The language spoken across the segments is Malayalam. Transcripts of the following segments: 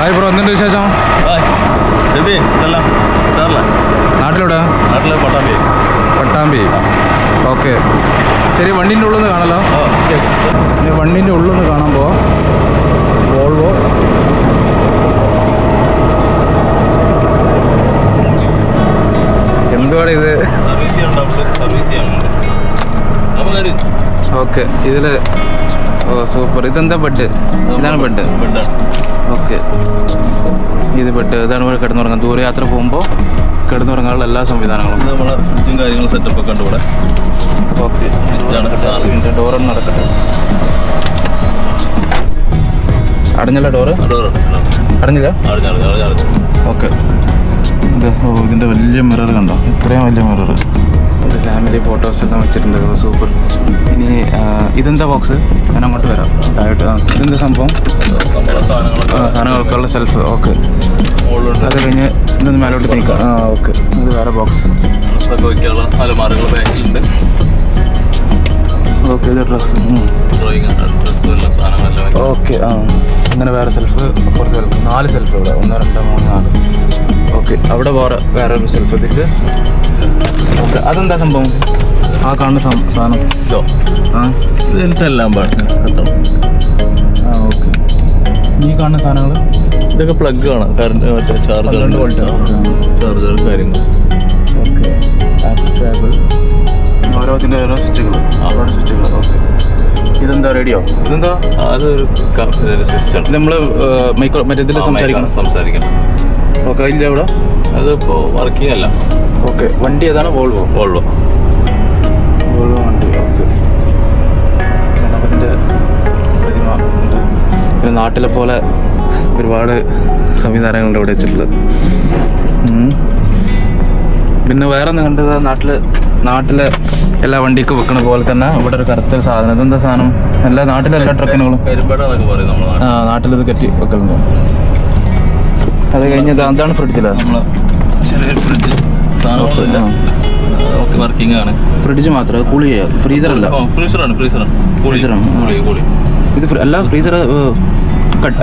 ഹായ് ബ്രോ, എന്തുണ്ട് വിശേഷം? നാട്ടിലൂടെ പട്ടാമ്പി. ഓക്കെ, ശരി. വണ്ടീൻ്റെ ഉള്ളിൽ നിന്ന് കാണാലോ. ഇനി വണ്ടീൻ്റെ ഉള്ളിൽ നിന്ന് കാണുമ്പോൾ വോൾവോ എന്തുവാണ് ഇത്? ഓക്കെ, ഇതിൽ സൂപ്പർ. ഇതെന്താ ബെഡ്? ഇതാണ് ബെഡ്. ഓക്കെ, ഇത് ബെഡ്. ഇതാണ് ഇവിടെ കിടന്നുറങ്ങാൻ. ദൂരയാത്ര പോകുമ്പോൾ കിടന്നുറങ്ങാനുള്ള എല്ലാ സംവിധാനങ്ങളും. നമ്മളെ ഫ്രിഡ്ജും കാര്യങ്ങളും സെറ്റപ്പ് ഒക്കെ ഉണ്ട് ഇവിടെ. ഓക്കെ, ഡോറൊന്നും നടക്കട്ടെ. അടഞ്ഞല്ല ഡോറ്? അടഞ്ഞില്ല. ഓക്കെ, ഇതിൻ്റെ വലിയ മിറർ കണ്ടോ? ഇത്രയും വലിയ മിറർ. ഇത് ഫാമിലി ഫോട്ടോസ് എല്ലാം വെച്ചിട്ടുണ്ട്. സൂപ്പർ. ഇനി ഇതെന്താ ബോക്സ്? ഞാൻ അങ്ങോട്ട് വരാം താഴോട്ട്. ഇതെന്താ സംഭവം? സാധനങ്ങൾക്കുള്ള സെൽഫ്. ഓക്കെ, അത് കഴിഞ്ഞ് ഇതൊന്ന് മേലോട്ട് നീക്കാം. ഓക്കെ, ഇത് വേറെ ബോക്സ്. ഓക്കെ, ഇത് ഡ്രസ്സ്. ഓക്കെ, ഇങ്ങനെ വേറെ സെൽഫ്. പുറത്ത് സെൽഫ്. 4 സെൽഫ് ഇവിടെ. 1 2 3 4. ഓക്കെ, അവിടെ വേറൊരു സെൽഫ്. ഇതിൽ ഓക്കെ, അതെന്താ സംഭവം? ആ കാണുന്ന സാധനം ഇതോ? ഇതിലെല്ലാം കേട്ടോ. ഓക്കെ, ഈ കാണുന്ന സാധനങ്ങൾ ഇതൊക്കെ പ്ലഗ് ആണ്. കറണ്ട് മറ്റേ ചാർജർ കാര്യങ്ങൾ. ഓക്കെ, ആക്സ്ട്രാബിൾ. ഓരോതിൻ്റെ ഓരോ സ്വിച്ചുകൾ. അവരുടെ സ്വിച്ചുകൾ. ഓക്കെ, ഇതെന്താ? റേഡിയോ? ഇതെന്താ? അതൊരു സിസ്റ്റം. നമ്മൾ മൈക്രോ മറ്റേ ഇതിൽ സംസാരിക്കണം. ഓക്കെ, അതിൻ്റെ അവിടെ അതിപ്പോൾ വർക്കിംഗ് അല്ല. ഓക്കെ, വണ്ടി ഏതാണ്? വോൾവോ വണ്ടി. ഓക്കെ, ഗണപതിൻ്റെ പ്രതിമ ഉണ്ട്. പിന്നെ നാട്ടിലെ പോലെ ഒരുപാട് സംവിധാനങ്ങളുണ്ട് ഇവിടെ വെച്ചിട്ടുള്ളത്. പിന്നെ വേറെ ഒന്ന് കണ്ടത്, നാട്ടിലെ എല്ലാ വണ്ടിക്കും വെക്കണ പോലെ തന്നെ ഇവിടെ ഒരു കറുത്തൊരു സാധനം. ഇതെന്താ സാധനം? എല്ലാ ട്രക്കിനുകളും നാട്ടിലിത് കെട്ടി വെക്കലുണ്ടോ? അത് കഴിഞ്ഞ് എന്താണ് ഫ്രിഡ്ജില്? ചെറിയൊരു ഫ്രിഡ്ജ്. ഓക്കെ, വർക്കിംഗ് ആണ്. ഫ്രിഡ്ജ് മാത്രം? കൂളി ചെയ്യാം? ഫ്രീസറല്ല? ഫ്രീസറാണ്. ഇത് അല്ല, ഫ്രീസർ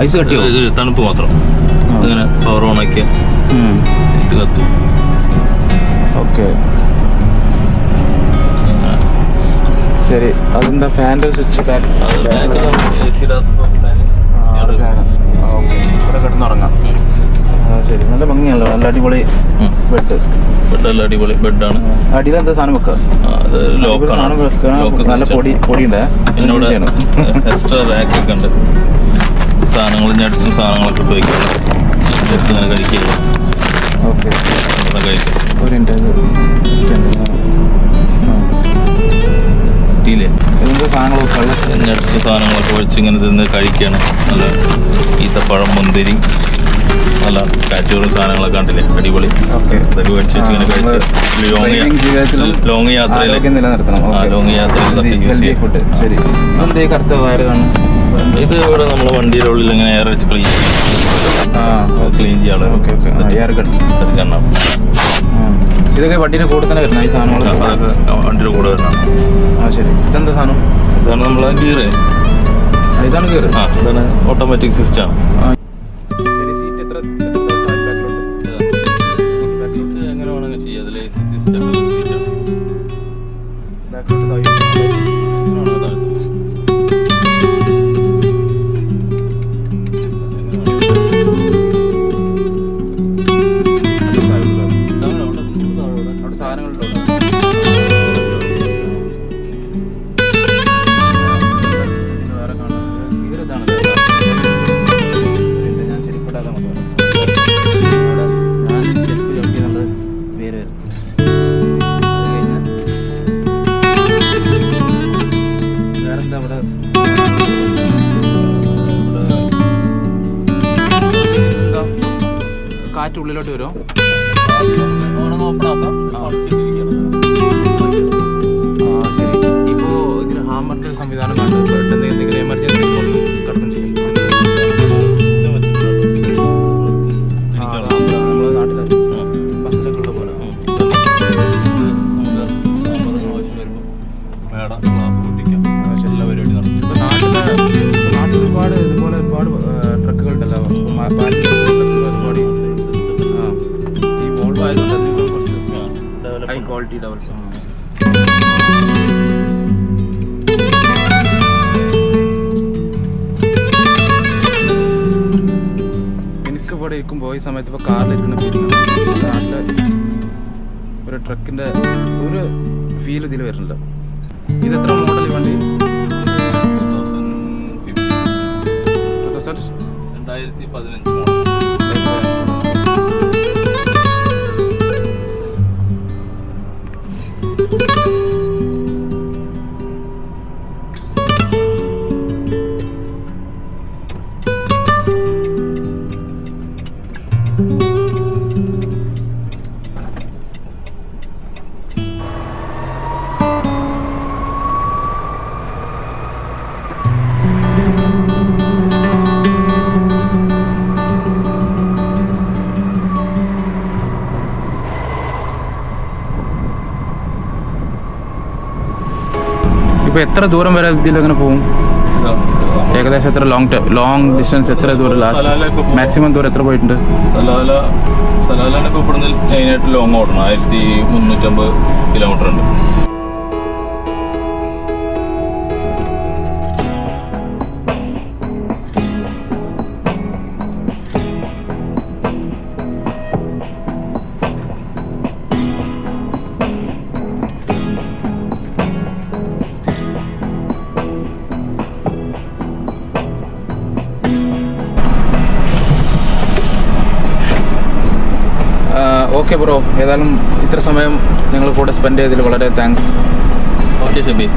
ഐസ് കട്ടിയോ? തണുപ്പ് മാത്രം. അങ്ങനെ പവർ ഓൺ ആക്കിയ കത്തും. ഓക്കെ, ശരി. അതെന്താ? ഫാൻ്റെ സ്വിച്ച്. ഇവിടെ കിടന്നുറങ്ങാം. ശരി, നല്ല ഭംഗിയല്ലോ. നല്ല അടിപൊളി ബെഡ്. നല്ല അടിപൊളി ബെഡാണ്. അടിയിലെന്താ സാധനം വെക്കുക? നല്ല പൊടിയുണ്ട്. എന്നോട് എക്സ്ട്രാ റാക്കൊക്കെ ഉണ്ട്. സാധനങ്ങൾ നട്സും സാധനങ്ങളൊക്കെ ഇട്ട് വയ്ക്കുക. ഇങ്ങനെ കഴിക്കുക. ഓക്കെ, കഴിക്കാം. ഇതിൻ്റെ സാധനങ്ങളൊക്കെ നട്സ് സാധനങ്ങളൊക്കെ ഒഴിച്ച് ഇങ്ങനെ തിന്ന് കഴിക്കുകയാണ്. നല്ല ഈത്തപ്പഴം, മുന്തിരി, നല്ല കാറ്റൂറും സാധനങ്ങളൊക്കെ കണ്ടില്ലേ? അടിപൊളി. ഓക്കെ, ഇതൊക്കെ മേടിച്ച് ഇങ്ങനെ കഴിച്ച് ലോങ് യാത്രയിൽ നിലനിർത്തണം. ലോങ് യാത്രയിൽ ഫുഡ്. ശരി, എന്താ ഈ കറുത്ത വയറ് കാണും? ഇത് ഇവിടെ നമ്മളെ വണ്ടിയുടെ ഉള്ളിൽ ഇങ്ങനെ എയർ വെച്ച് ക്ലീൻ ചെയ്യാറ്. ഓക്കെ, എയർ ഇതൊക്കെ വണ്ടിയുടെ കൂടെ തന്നെ വരുന്ന ഈ സാധനങ്ങൾ? അതൊക്കെ വണ്ടിയുടെ കൂടെ വരുന്നതാണ്. ശരി. ഇതെന്താ സാധനം? ഇതാണ് നമ്മളെ ഗിയറ്. ഇതാണ് ഗിയർ. ഇതാണ് ഓട്ടോമാറ്റിക് സിസ്റ്റമാണ്. ശരി. സീറ്റ് എത്ര എങ്ങനെ വേണമെങ്കിൽ ചെയ്യാം. അതിൽ AC സിസ്റ്റം സീറ്റാണ്. കാറ്റ് ഉള്ളിലോട്ട് വരുമോ? ശരി. ഇപ്പോൾ ഇതിന് ഹാമറിൻ്റെ സംവിധാനം കണ്ട് പെട്ടെന്ന് എന്തെങ്കിലും എമർജൻസി കിടക്കും ചെയ്യും. നമ്മൾ നാട്ടിലെ ബസ്സിലൊക്കെ ഉള്ള പോലെ. ഇപ്പോൾ നാട്ടിൽ ഒരുപാട് ഇതുപോലെ ഒരുപാട് ട്രക്കുകളുണ്ടല്ലോ. ക്വാളിറ്റി ഡബിൾസ് എനിക്ക് ഇവിടെ ഇരിക്കുമ്പോൾ ഈ സമയത്ത് ഇപ്പോൾ കാറിലിരിക്കുന്ന ഫീലിംഗ് നാട്ടിൽ ഒരു ട്രക്കിൻ്റെ ഒരു ഫീൽ ഇതിൽ വരുന്നുണ്ട്. ഇത് എത്ര മോഡൽ വണ്ടി? 2015 മോഡൽ. ഇപ്പോൾ എത്ര ദൂരം വരെ ഇതിൽ അങ്ങനെ പോകും? ഏകദേശം എത്ര ലോങ് ഡിസ്റ്റൻസ് എത്ര ദൂരം ലാസ്റ്റ് മാക്സിമം ദൂരം എത്ര പോയിട്ടുണ്ട്? സലാലാണ് ഇപ്പോൾ ഇവിടുന്ന് മെയിനായിട്ട് ലോങ് ഓടണം. 1350 കിലോമീറ്റർ ഉണ്ട്. ഓക്കെ ബ്രോ, ഏതായാലും ഇത്ര സമയം നിങ്ങൾ കൂടെ സ്പെൻഡ് ചെയ്തതിൽ വളരെ താങ്ക്സ്. ഓക്കെ ഷബീർ.